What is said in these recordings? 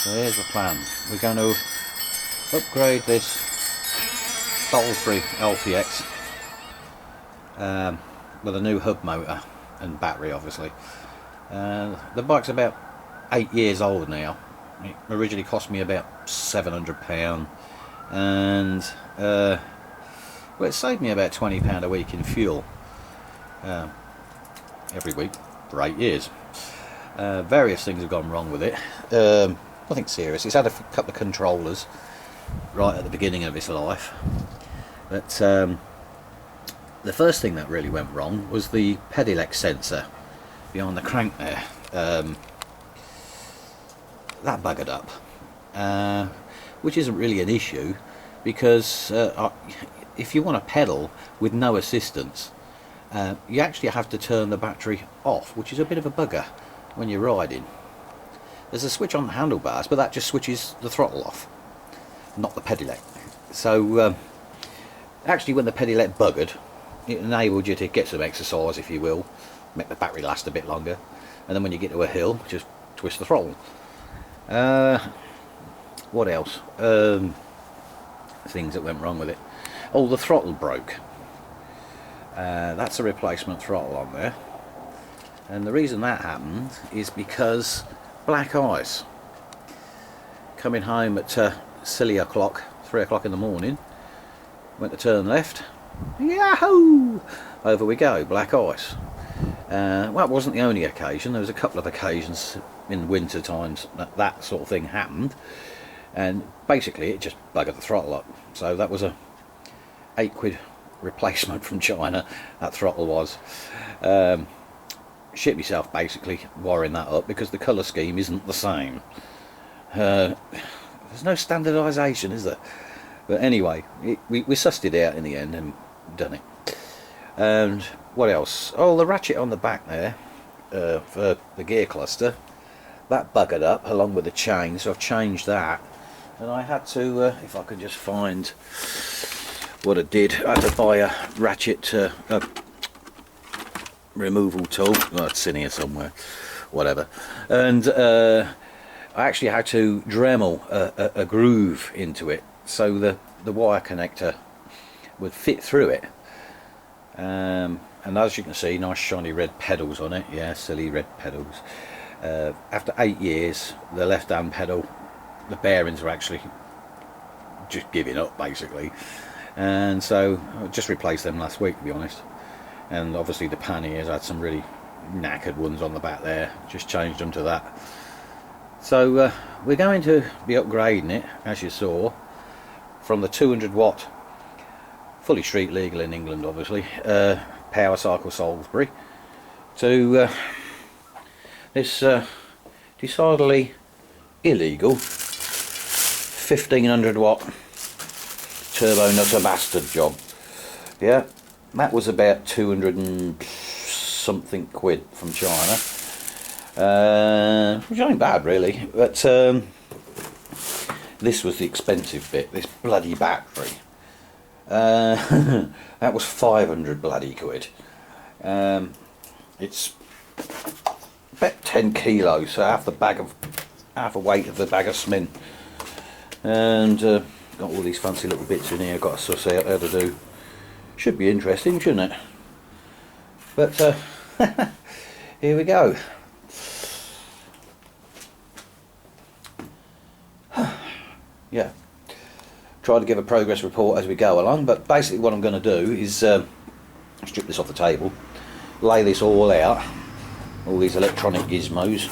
So here's the plan. We're going to upgrade this Salisbury LPX with a new hub motor and battery, obviously. The bike's about 8 years old now. It originally cost me about £700, and well, it saved me about £20 a week in fuel every week for 8 years. Various things have gone wrong with it. Nothing serious. It's had a couple of controllers right at the beginning of its life, but the first thing that really went wrong was the pedelec sensor behind the crank there. That buggered up, which isn't really an issue, because if you want to pedal with no assistance, you actually have to turn the battery off, which is a bit of a bugger when you're riding. There's a switch on the handlebars, but that just switches the throttle off, not the pedelec. So actually, when the pedelec buggered, it enabled you to get some exercise, if you will, make the battery last a bit longer, and then when you get to a hill, just twist the throttle. What else? Things that went wrong with it. Oh, the throttle broke. That's a replacement throttle on there, and the reason that happened is because black ice. Coming home at silly o'clock, 3 o'clock in the morning, went to turn left, yahoo! Over we go, black ice. Well, it wasn't the only occasion. There was a couple of occasions in winter times that sort of thing happened, and basically it just buggered the throttle up. So that was a £8 replacement from China, that throttle was. Shit myself basically wiring that up, because the colour scheme isn't the same. There's no standardisation, is there? But anyway, we sussed it out in the end and done it. And what else? Oh, the ratchet on the back there for the gear cluster, that buggered up along with the chain, so I've changed that. And I had to, if I could just find what I did, I had to buy a ratchet removal tool. Oh, it's in here somewhere, whatever. And I actually had to Dremel a groove into it, so the wire connector would fit through it. And as you can see, nice shiny red pedals on it. Yeah, silly red pedals. After 8 years, the left hand pedal, the bearings were actually just giving up basically, and so I just replaced them last week, to be honest. And obviously the panniers had some really knackered ones on the back there, just changed them to that. So we're going to be upgrading it, as you saw, from the 200 watt, fully street legal in England obviously, Power Cycle Salisbury, to this decidedly illegal 1500 watt turbo nutter bastard job. Yeah, that was about 200 and something quid from China, which ain't bad really, but this was the expensive bit, this bloody battery. That was 500 bloody quid. It's about 10 kilos, so half a weight of the bag of cement. And got all these fancy little bits in here, got to suss out how to do. Should be interesting, shouldn't it? But here we go. Yeah, try to give a progress report as we go along, but basically what I'm going to do is strip this off the table, lay this all out, all these electronic gizmos,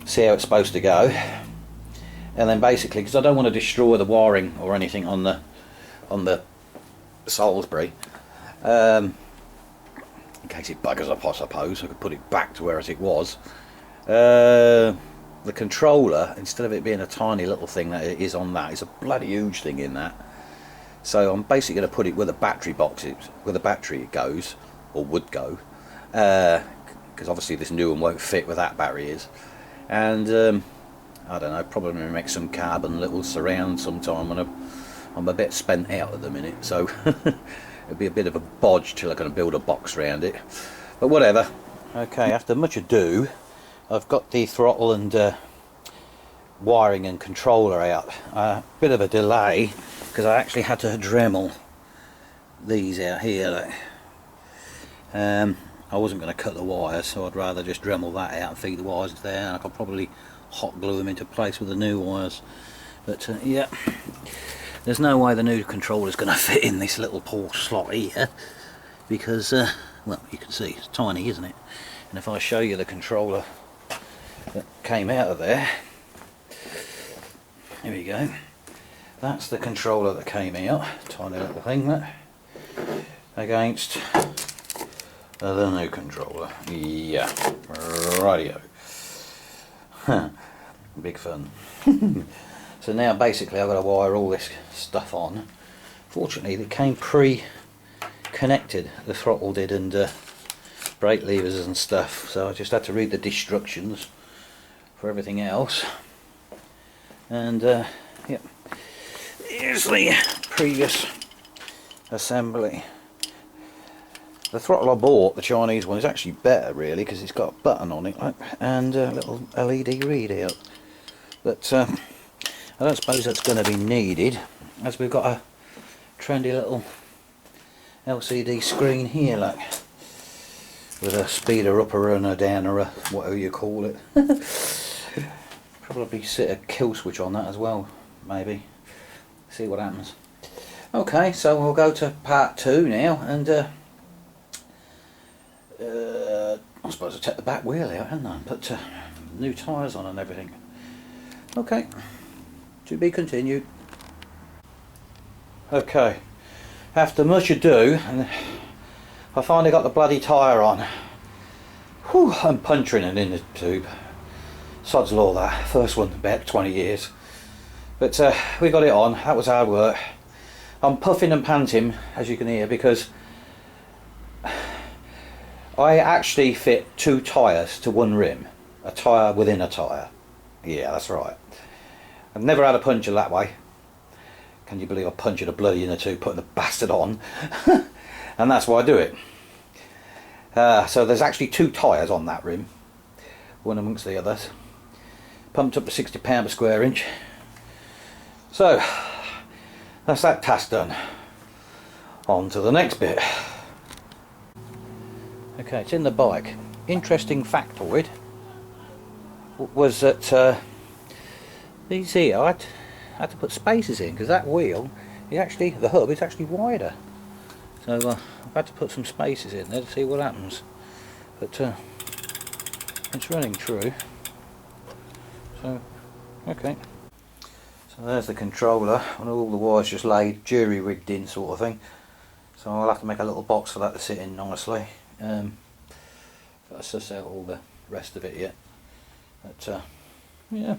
see how it's supposed to go, and then basically, because I don't want to destroy the wiring or anything on the Salisbury, in case it buggers up, I suppose I could put it back to where it was. The controller, instead of it being a tiny little thing that it is on that, it's a bloody huge thing in that. So I'm basically going to put it where the battery box is, where the battery goes, or would go, because obviously this new one won't fit where that battery is. And I don't know, probably make some carbon little surround sometime when I'm a bit spent out at the minute, so it'll be a bit of a bodge till I can build a box around it, but whatever. Okay, after much ado, I've got the throttle and wiring and controller out. A bit of a delay because I actually had to Dremel these out here. Like, I wasn't going to cut the wires, so I'd rather just Dremel that out and feed the wires there, and I could probably hot glue them into place with the new wires. But yeah, there's no way the new controller's going to fit in this little poor slot here, because well, you can see it's tiny, isn't it? And if I show you the controller that came out of there, here we go, that's the controller that came out, tiny little thing, that, against the new controller. Yeah, radio. Big fun. So now basically I've got to wire all this stuff on. Fortunately they came pre-connected, the throttle did, and brake levers and stuff, so I just had to read the instructions for everything else. And yep, here's the previous assembly. The throttle I bought, the Chinese one, is actually better really, because it's got a button on it, like, and a little LED readout. But I don't suppose that's going to be needed, as we've got a trendy little LCD screen here, like, with a speeder upper and a downer, whatever you call it. Probably set a kill switch on that as well, maybe. See what happens. Okay, so we'll go to part 2 now, and I suppose I'll take the back wheel out, haven't I? Put new tyres on and everything. Okay, to be continued. Okay, after much ado, and I finally got the bloody tyre on. Whew, I'm puncturing it in the tube. Sod's law, that. First one, about 20 years. But we got it on. That was hard work. I'm puffing and panting, as you can hear, because I actually fit 2 tyres to one rim. A tyre within a tyre. Yeah, that's right. I've never had a puncture that way. Can you believe I punctured a bloody inner tube putting the bastard on? And that's why I do it. So there's actually 2 tyres on that rim, one amongst the others. Pumped up to 60 pound per square inch. So that's that task done. On to the next bit. Okay, it's in the bike. Interesting factoid was that these here, I had to put spacers in, because that wheel is actually, the hub is actually wider. So I've had to put some spacers in there to see what happens. But it's running true. So, okay. So there's the controller, and all the wires just laid, jury rigged in sort of thing. So I'll have to make a little box for that to sit in nicely. Got to suss out all the rest of it yet. But yeah,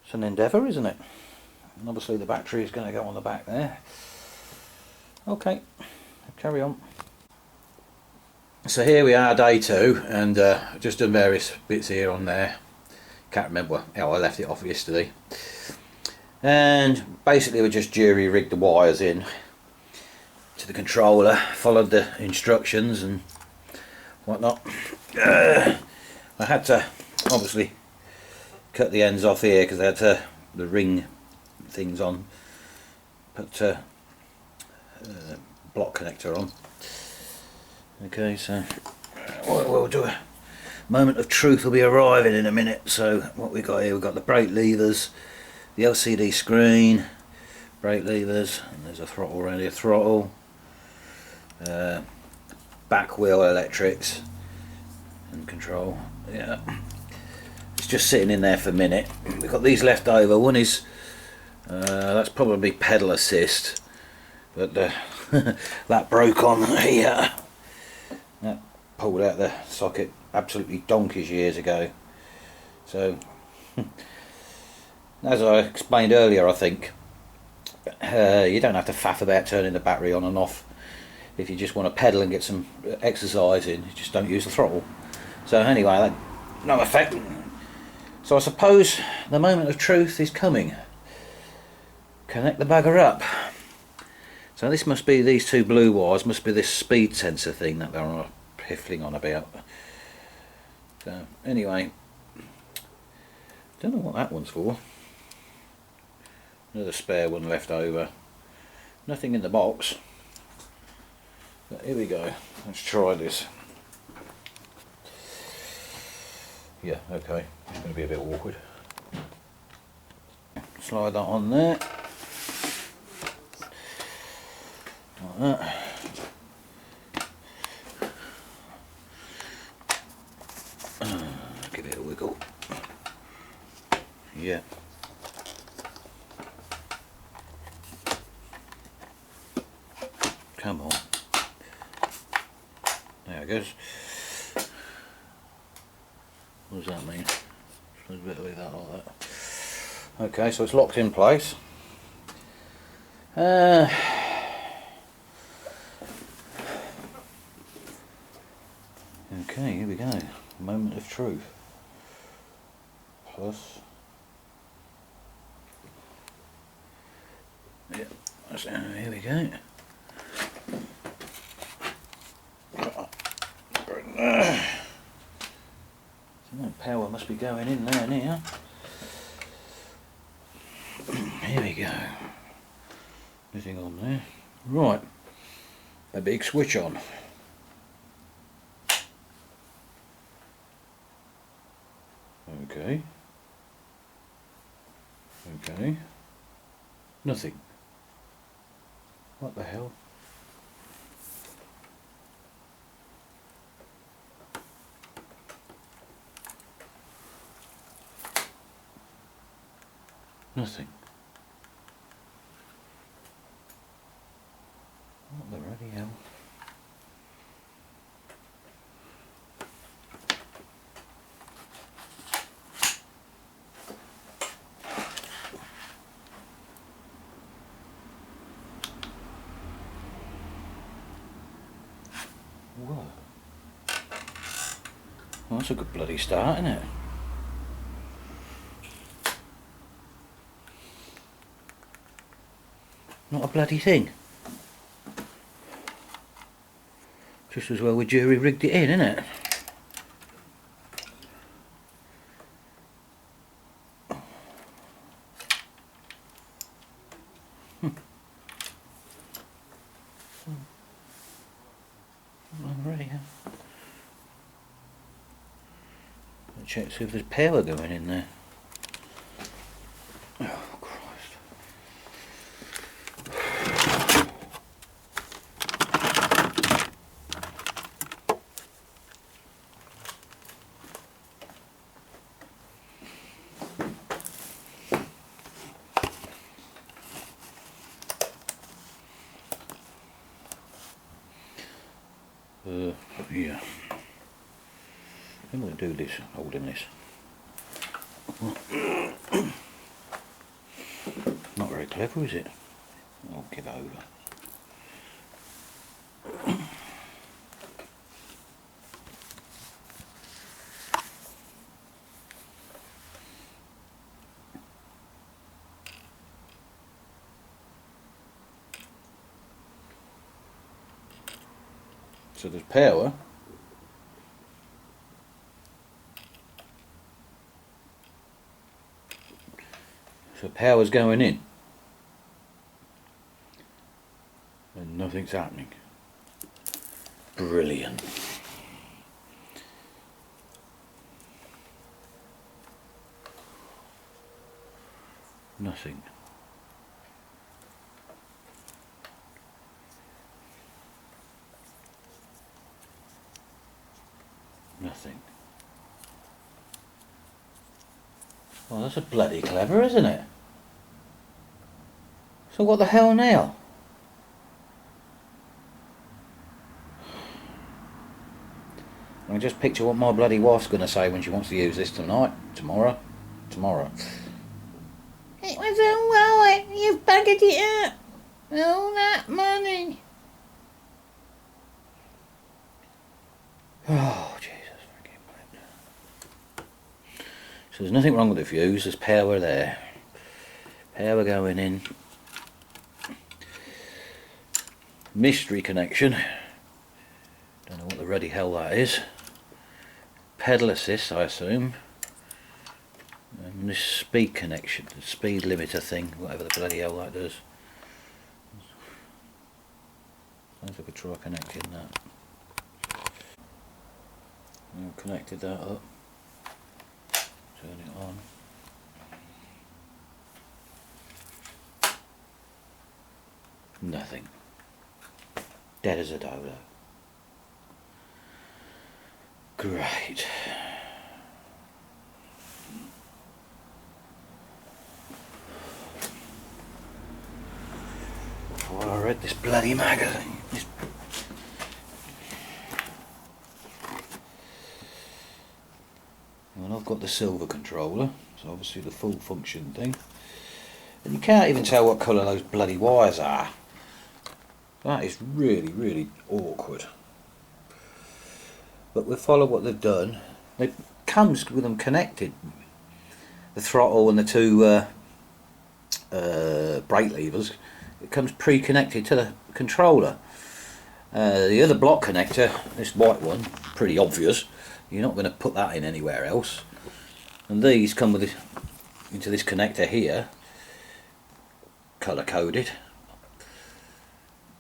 it's an endeavour, isn't it? And obviously the battery is going to go on the back there. Okay, carry on. So here we are, day 2, and just done various bits here on there. Can't remember how I left it off yesterday. And basically we just jury rigged the wires in to the controller, followed the instructions and whatnot. I had to obviously cut the ends off here because they had the ring things on. Put block connector on. Okay, so we'll do a moment of truth will be arriving in a minute. So what we got here, we've got the brake levers, the LCD screen, brake levers, and there's a throttle around here, throttle, back wheel electrics and control. Yeah, it's just sitting in there for a minute. We've got these left over. One is that's probably pedal assist, but that broke on here. That pulled out the socket absolutely donkeys years ago. So as I explained earlier, I think you don't have to faff about turning the battery on and off. If you just want to pedal and get some exercise in, you just don't use the throttle. So anyway, that no effect. So I suppose the moment of truth is coming. Connect the bugger up. So this must be, these 2 blue wires must be this speed sensor thing that they're piffling on about. So anyway, Don't know what that one's for. Another spare one left over. Nothing in the box. But here we go. Let's try this. Yeah, okay. It's going to be a bit awkward. Slide that on there. Like that. Give it a wiggle. Yeah. Come on. There it goes. What does that mean? There's a bit of that like that. Okay, so it's locked in place. Okay, here we go. Moment of truth. Plus. Yeah, here we go. So power must be going in there now. Here we go. Nothing on there. Right. A big switch on. Okay. Okay. Nothing. What the hell? Nothing. What the bloody hell? Whoa. Well, that's a good bloody start, isn't it? Not a bloody thing. Just as well we jury rigged it in, isn't it? Check see if there's power going in there. Oh Christ. Yeah. I'm going to do this, holding this. Not very clever, is it? I'll give it over. So there's power. So power's going in and nothing's happening. Brilliant. Nothing. Nothing. Well, that's a bloody clever, isn't it? So what the hell now? I can just picture what my bloody wife's going to say when she wants to use this tonight, tomorrow. It was a wallet, you buggered it up. All that money. Oh, Jesus. So there's nothing wrong with the fuse, there's power there. Power going in. Mystery connection. Don't know what the bloody hell that is. Pedal assist, I assume. And And this speed connection, the speed limiter thing, whatever the bloody hell that does. If I could try connecting that. I've connected that up. Turn it on. Nothing. Dead as a dodo. Great. Before I read this bloody magazine. And I've got the silver controller, so obviously the full function thing. And you can't even tell what colour those bloody wires are. That is really, really awkward. But we'll follow what they've done. It comes with them connected. The throttle and the two brake levers, it comes pre-connected to the controller. The other block connector, this white one, pretty obvious. You're not going to put that in anywhere else. And these come with into this connector here, colour coded.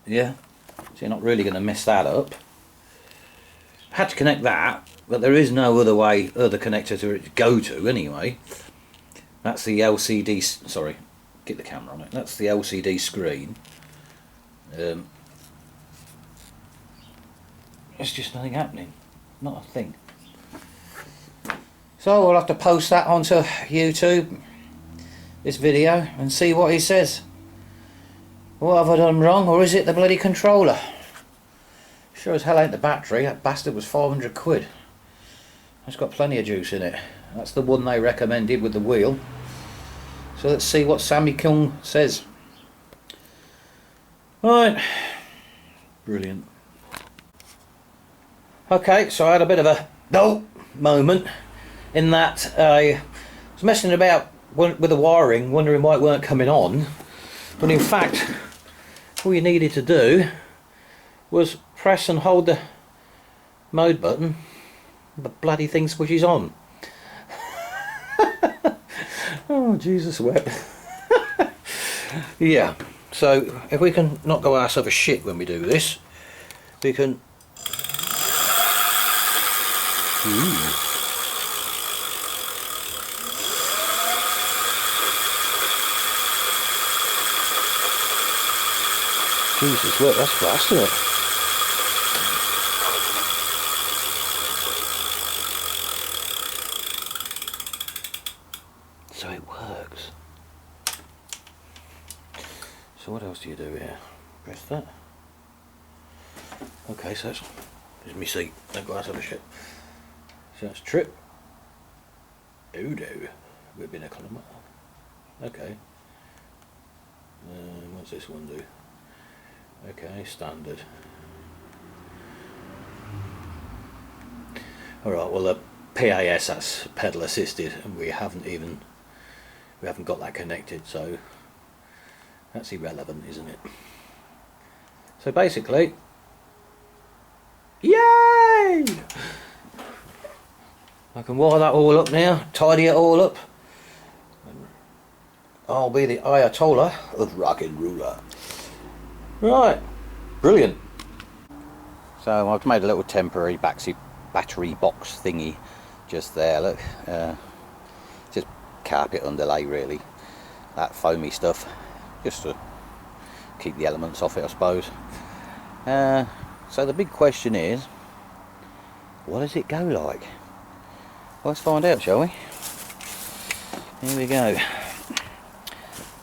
Yeah, so you're not really going to mess that up. I had to connect that, but there is no other way, other connector to go to anyway. That's the LCD. Sorry, get the camera on it. That's the LCD screen. There's just nothing happening, not a thing. So we'll have to post that onto YouTube, this video, and see what he says. What have I done wrong, or is it the bloody controller? Sure as hell ain't the battery. That bastard was 500 quid. It's got plenty of juice in it. That's the one they recommended with the wheel. So let's see what Sammy Kung says. Right. Brilliant. Okay, so I had a bit of a moment in that I was messing about with the wiring, wondering why it weren't coming on. But in fact, all you needed to do was press and hold the mode button. The bloody thing switches on. Oh, Jesus wept. Yeah, so if we can not go ourselves a shit when we do this, we can... Ooh. Jesus, look, that's fast, isn't it? So it works. So what else do you do here? Press that. Okay, so that's... There's me seat. Don't go out of a shit. So that's trip. Odo. We've been a kilometre. Okay. What's this one do? Okay, standard. Alright, well the PAS, that's pedal assisted, and we haven't got that connected, so that's irrelevant, isn't it? So basically, yay! I can wire that all up now, tidy it all up. I'll be the Ayatollah of rock and roller. Right, brilliant. So I've made a little temporary battery box thingy just there, look. Just carpet underlay really, that foamy stuff, just to keep the elements off it, I suppose. So the big question is, what does it go like? Well, let's find out, shall we? Here we go.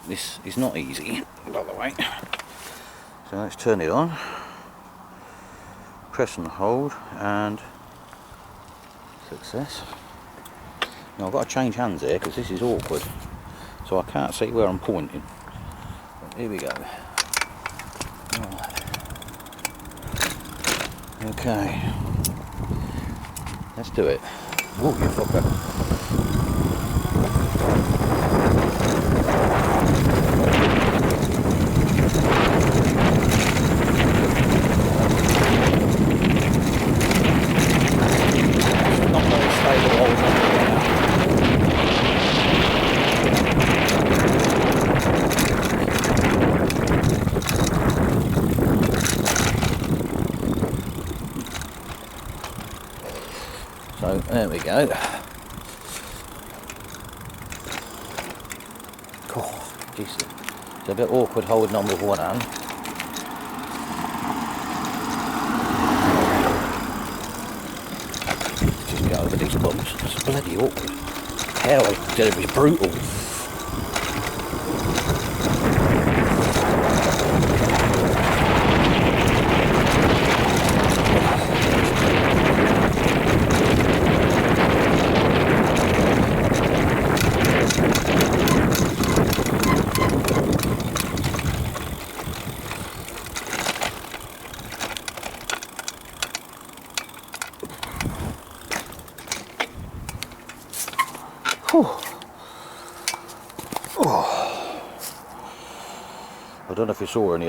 This is not easy, by the way. So let's turn it on, press and hold, and success. Now I've got to change hands here because this is awkward, so I can't see where I'm pointing. But here we go. Right. Okay, let's do it. Oh, you fucker. So there we go. Oh, geez. It's a bit awkward holding on with one hand. Just get over these bumps. It's bloody awkward. Hell, I did it was brutal. I don't know if you saw any